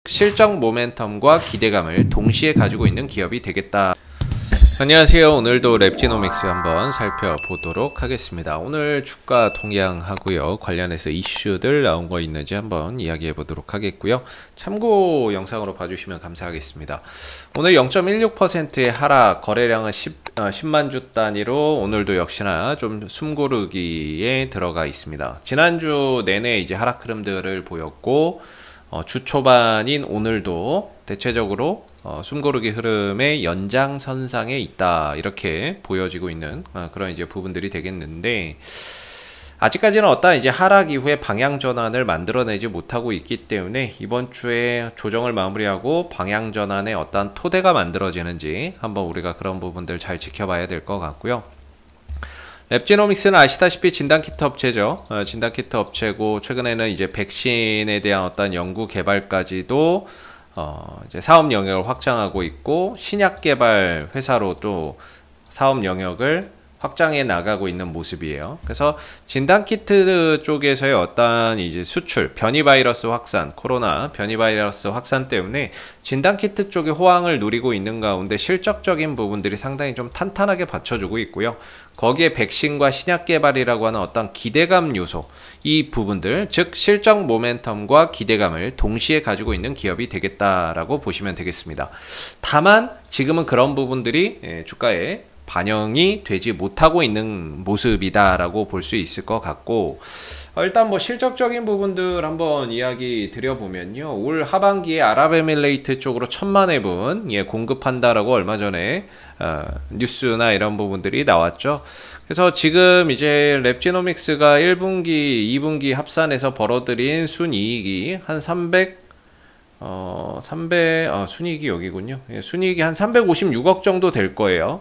실적 모멘텀과 기대감을 동시에 가지고 있는 기업이 되겠다. 안녕하세요. 오늘도 랩지노믹스 한번 살펴보도록 하겠습니다. 오늘 주가 동향하고요, 관련해서 이슈들 나온 거 있는지 한번 이야기해 보도록 하겠고요. 참고 영상으로 봐주시면 감사하겠습니다. 오늘 0.16%의 하락, 거래량은 10만 주 단위로 오늘도 역시나 좀 숨고르기에 들어가 있습니다. 지난주 내내 이제 하락 흐름들을 보였고, 주 초반인 오늘도 대체적으로 숨고르기 흐름의 연장선상에 있다, 이렇게 보여지고 있는 그런 이제 부분들이 되겠는데, 아직까지는 어떤 이제 하락 이후에 방향 전환을 만들어내지 못하고 있기 때문에 이번 주에 조정을 마무리하고 방향 전환의 어떤 토대가 만들어지는지 한번 우리가 그런 부분들 잘 지켜봐야 될 것 같고요. 랩지노믹스는 아시다시피 진단키트 업체죠. 진단키트 업체고, 최근에는 이제 백신에 대한 어떤 연구 개발까지도 이제 사업 영역을 확장하고 있고, 신약 개발 회사로 또 사업 영역을 확장해 나가고 있는 모습이에요. 그래서 진단키트 쪽에서의 어떤 이제 수출, 변이 바이러스 확산, 코로나 변이 바이러스 확산 때문에 진단키트 쪽의 호황을 누리고 있는 가운데 실적적인 부분들이 상당히 좀 탄탄하게 받쳐주고 있고요. 거기에 백신과 신약 개발이라고 하는 어떤 기대감 요소, 이 부분들, 즉 실적 모멘텀과 기대감을 동시에 가지고 있는 기업이 되겠다라고 보시면 되겠습니다. 다만 지금은 그런 부분들이 주가에 반영이 되지 못하고 있는 모습이다라고 볼 수 있을 것 같고, 일단 뭐 실적적인 부분들 한번 이야기 드려보면요, 올 하반기에 아랍에미레이트 쪽으로 1000만 회분 공급한다라고 얼마 전에 뉴스나 이런 부분들이 나왔죠. 그래서 지금 이제 랩지노믹스가 1분기, 2분기 합산해서 벌어들인 순이익이 한 순이익이 여기군요. 순이익이 한 356억 정도 될 거예요.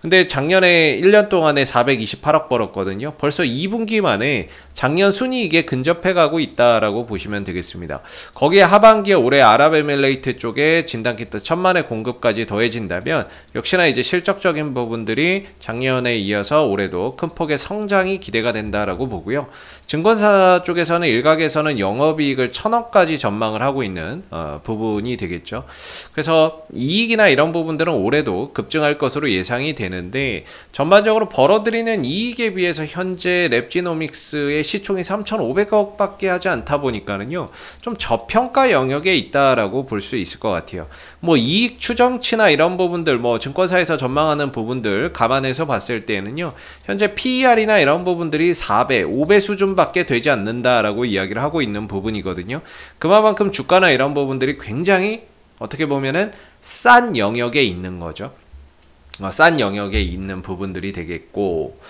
근데 작년에 1년 동안에 428억 벌었거든요. 벌써 2분기 만에 작년 순이익에 근접해 가고 있다라고 보시면 되겠습니다. 거기에 하반기에 올해 아랍에미레이트 쪽에 진단키트 1000만회 공급까지 더해진다면 역시나 이제 실적적인 부분들이 작년에 이어서 올해도 큰 폭의 성장이 기대가 된다라고 보고요. 증권사 쪽에서는 일각에서는 영업이익을 1000억까지 전망을 하고 있는 부분이 되겠죠. 그래서 이익이나 이런 부분들은 올해도 급증할 것으로 예상이 되는데, 전반적으로 벌어들이는 이익에 비해서 현재 랩지노믹스의 시총이 3,500억 밖에 하지 않다 보니까는요, 좀 저평가 영역에 있다라고 볼 수 있을 것 같아요. 뭐 이익 추정치나 이런 부분들, 뭐 증권사에서 전망하는 부분들 감안해서 봤을 때는요, 현재 PER이나 이런 부분들이 4배, 5배 수준밖에 되지 않는다라고 이야기를 하고 있는 부분이거든요. 그만큼 주가나 이런 부분들이 굉장히 어떻게 보면은 싼 영역에 있는 거죠. 싼 영역에 있는 부분들이 되겠고,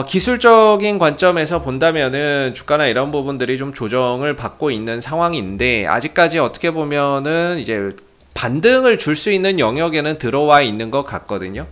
기술적인 관점에서 본다면은 주가나 이런 부분들이 좀 조정을 받고 있는 상황인데, 아직까지 어떻게 보면은 이제 반등을 줄 수 있는 영역에는 들어와 있는 것 같거든요.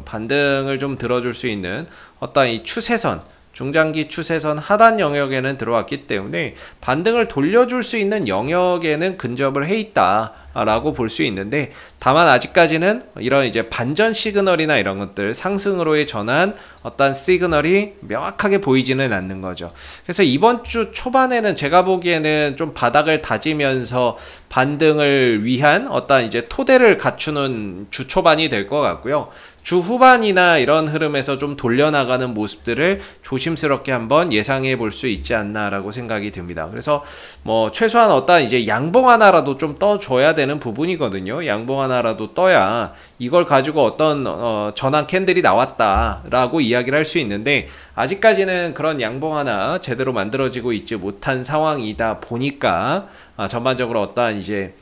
반등을 좀 들어줄 수 있는 어떤 이 추세선, 중장기 추세선 하단 영역에는 들어왔기 때문에 반등을 돌려줄 수 있는 영역에는 근접을 해 있다 라고 볼 수 있는데, 다만 아직까지는 이런 이제 반전 시그널이나 이런 것들, 상승으로의 전환 어떤 시그널이 명확하게 보이지는 않는 거죠. 그래서 이번 주 초반에는 제가 보기에는 좀 바닥을 다지면서 반등을 위한 어떤 이제 토대를 갖추는 주 초반이 될 것 같고요. 주 후반이나 이런 흐름에서 좀 돌려나가는 모습들을 조심스럽게 한번 예상해 볼 수 있지 않나라고 생각이 듭니다. 그래서 뭐 최소한 어떤 이제 양봉 하나라도 좀 떠줘야 되는 부분이거든요. 양봉 하나라도 떠야 이걸 가지고 어떤 전환 캔들이 나왔다라고 이야기를 할 수 있는데, 아직까지는 그런 양봉 하나 제대로 만들어지고 있지 못한 상황이다 보니까 전반적으로 어떠한 이제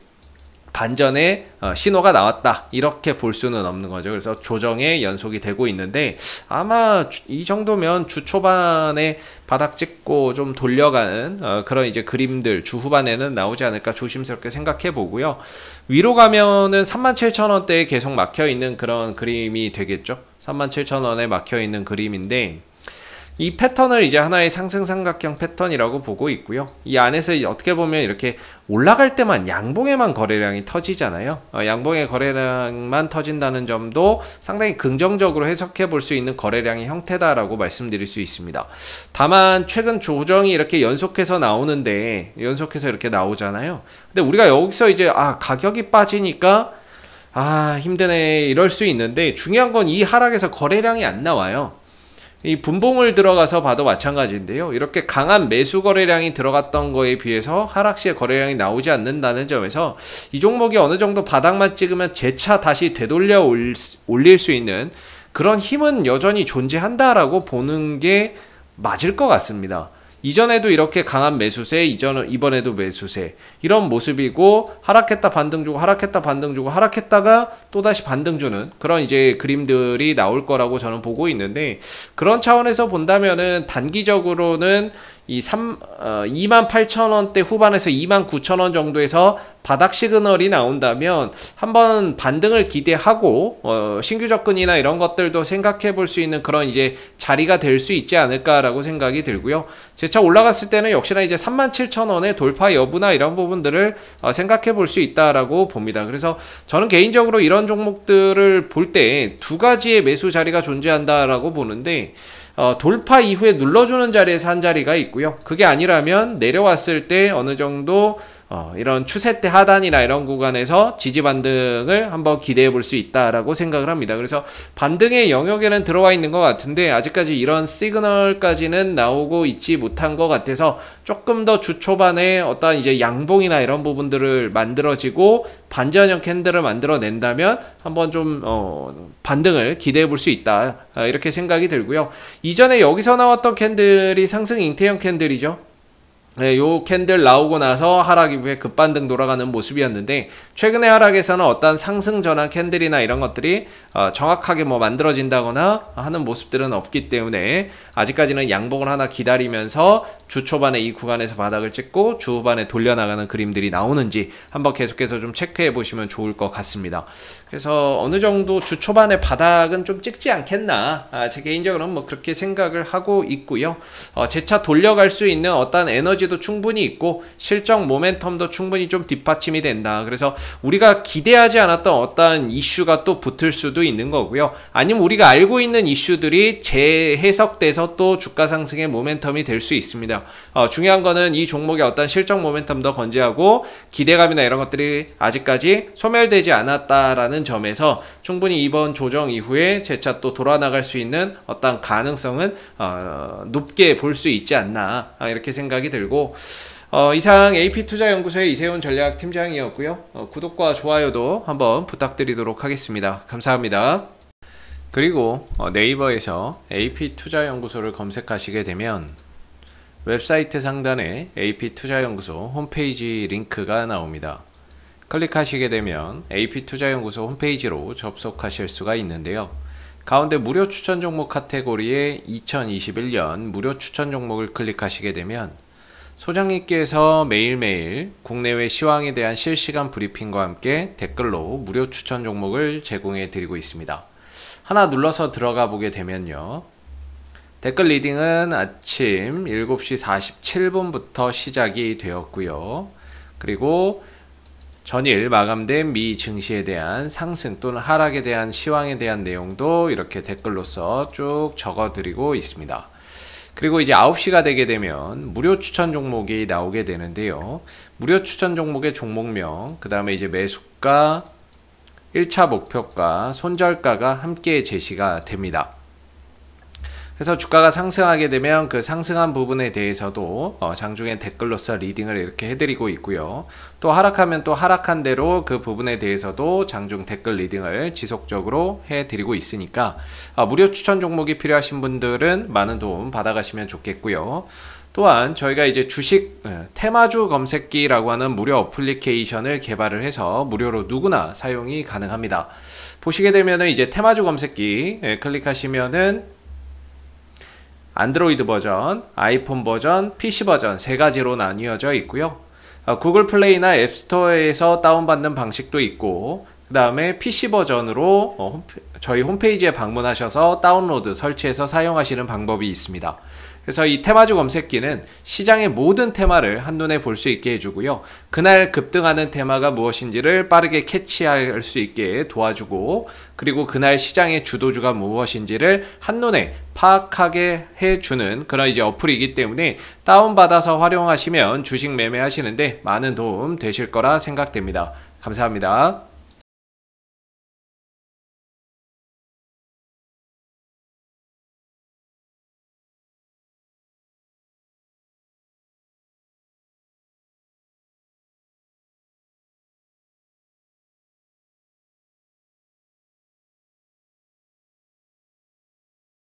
반전의 신호가 나왔다, 이렇게 볼 수는 없는 거죠. 그래서 조정의 연속이 되고 있는데, 아마 이 정도면 주 초반에 바닥 찍고 좀 돌려가는 그런 이제 그림들 주 후반에는 나오지 않을까 조심스럽게 생각해 보고요. 위로 가면은 37,000원대에 계속 막혀 있는 그런 그림이 되겠죠. 37,000원에 막혀 있는 그림인데, 이 패턴을 이제 하나의 상승 삼각형 패턴이라고 보고 있고요. 이 안에서 어떻게 보면 이렇게 올라갈 때만 양봉에만 거래량이 터지잖아요. 양봉의 거래량만 터진다는 점도 상당히 긍정적으로 해석해 볼 수 있는 거래량의 형태다라고 말씀드릴 수 있습니다. 다만 최근 조정이 이렇게 연속해서 나오는데 연속해서 이렇게 나오잖아요. 근데 우리가 여기서 이제 가격이 빠지니까 힘드네 이럴 수 있는데, 중요한 건 이 하락에서 거래량이 안 나와요. 이 분봉을 들어가서 봐도 마찬가지인데요. 이렇게 강한 매수 거래량이 들어갔던 거에 비해서 하락 시에 거래량이 나오지 않는다는 점에서 이 종목이 어느 정도 바닥만 찍으면 재차 다시 되돌려 올릴 수 있는 그런 힘은 여전히 존재한다라고 보는 게 맞을 것 같습니다. 이전에도 이렇게 강한 매수세, 이번에도 매수세, 이런 모습이고, 하락했다 반등 주고 하락했다 반등 주고 하락했다가 또다시 반등 주는 그런 이제 그림들이 나올 거라고 저는 보고 있는데, 그런 차원에서 본다면은 단기적으로는 이 28,000원대 후반에서 29,000원 정도에서 바닥 시그널이 나온다면 한번 반등을 기대하고 신규 접근이나 이런 것들도 생각해 볼 수 있는 그런 이제 자리가 될 수 있지 않을까라고 생각이 들고요. 재차 올라갔을 때는 역시나 이제 37,000원의 돌파 여부나 이런 부분들을 생각해 볼 수 있다라고 봅니다. 그래서 저는 개인적으로 이런 종목들을 볼 때 두 가지의 매수 자리가 존재한다라고 보는데, 돌파 이후에 눌러주는 자리에서 한 자리가 있고요. 그게 아니라면 내려왔을 때 어느 정도 이런 추세 때 하단이나 이런 구간에서 지지 반등을 한번 기대해 볼 수 있다라고 생각을 합니다. 그래서 반등의 영역에는 들어와 있는 것 같은데 아직까지 이런 시그널까지는 나오고 있지 못한 것 같아서 조금 더 주 초반에 어떤 이제 양봉이나 이런 부분들을 만들어지고 반전형 캔들을 만들어낸다면 한번 좀 반등을 기대해 볼 수 있다, 이렇게 생각이 들고요. 이전에 여기서 나왔던 캔들이 상승 잉태형 캔들이죠. 네, 요 캔들 나오고 나서 하락 이후에 급반등 돌아가는 모습이었는데, 최근의 하락에서는 어떤 상승 전환 캔들이나 이런 것들이 정확하게 만들어진다거나 하는 모습들은 없기 때문에 아직까지는 양봉을 하나 기다리면서 주 초반에 이 구간에서 바닥을 찍고 주 후반에 돌려나가는 그림들이 나오는지 한번 계속해서 좀 체크해 보시면 좋을 것 같습니다. 그래서 어느 정도 주 초반에 바닥은 좀 찍지 않겠나, 제 개인적으로는 그렇게 생각을 하고 있고요. 재차 돌려갈 수 있는 어떤 에너지도 충분히 있고 실적 모멘텀도 충분히 좀 뒷받침이 된다. 그래서 우리가 기대하지 않았던 어떤 이슈가 또 붙을 수도 있는 거고요. 아니면 우리가 알고 있는 이슈들이 재해석돼서 또 주가 상승의 모멘텀이 될 수 있습니다. 중요한 거는 이 종목의 어떤 실적 모멘텀도 건재하고 기대감이나 이런 것들이 아직까지 소멸되지 않았다라는 점에서 충분히 이번 조정 이후에 재차 또 돌아나갈 수 있는 어떤 가능성은 높게 볼 수 있지 않나, 이렇게 생각이 들고, 이상 AP투자연구소의 이세훈 전략팀장이었고요. 구독과 좋아요도 한번 부탁드리도록 하겠습니다. 감사합니다. 그리고 네이버에서 AP투자연구소를 검색하시게 되면 웹사이트 상단에 AP투자연구소 홈페이지 링크가 나옵니다. 클릭하시게 되면 AP투자연구소 홈페이지로 접속하실 수가 있는데요. 가운데 무료 추천 종목 카테고리에 2021년 무료 추천 종목을 클릭하시게 되면 소장님께서 매일매일 국내외 시황에 대한 실시간 브리핑과 함께 댓글로 무료 추천 종목을 제공해 드리고 있습니다. 하나 눌러서 들어가 보게 되면요, 댓글 리딩은 아침 7시 47분부터 시작이 되었고요. 그리고 전일 마감된 미 증시에 대한 상승 또는 하락에 대한 시황에 대한 내용도 이렇게 댓글로서 쭉 적어드리고 있습니다. 그리고 이제 9시가 되게 되면 무료 추천 종목이 나오게 되는데요. 무료 추천 종목의 종목명, 그 다음에 이제 매수가, 1차 목표가, 손절가가 함께 제시가 됩니다. 그래서 주가가 상승하게 되면 그 상승한 부분에 대해서도 장중에 댓글로서 리딩을 이렇게 해드리고 있고요. 또 하락하면 또 하락한 대로 그 부분에 대해서도 장중 댓글 리딩을 지속적으로 해드리고 있으니까 무료 추천 종목이 필요하신 분들은 많은 도움 받아가시면 좋겠고요. 또한 저희가 이제 주식 테마주 검색기라고 하는 무료 어플리케이션을 개발을 해서 무료로 누구나 사용이 가능합니다. 보시게 되면은 이제 테마주 검색기 클릭하시면은 안드로이드 버전, 아이폰 버전, PC 버전 세 가지로 나뉘어져 있고요. 구글 플레이나 앱스토어에서 다운받는 방식도 있고, 그 다음에 PC 버전으로 저희 홈페이지에 방문하셔서 다운로드, 설치해서 사용하시는 방법이 있습니다. 그래서 이 테마주 검색기는 시장의 모든 테마를 한눈에 볼 수 있게 해주고요. 그날 급등하는 테마가 무엇인지를 빠르게 캐치할 수 있게 도와주고, 그리고 그날 시장의 주도주가 무엇인지를 한눈에 파악하게 해주는 그런 이제 어플이기 때문에 다운받아서 활용하시면 주식 매매하시는데 많은 도움 되실 거라 생각됩니다. 감사합니다.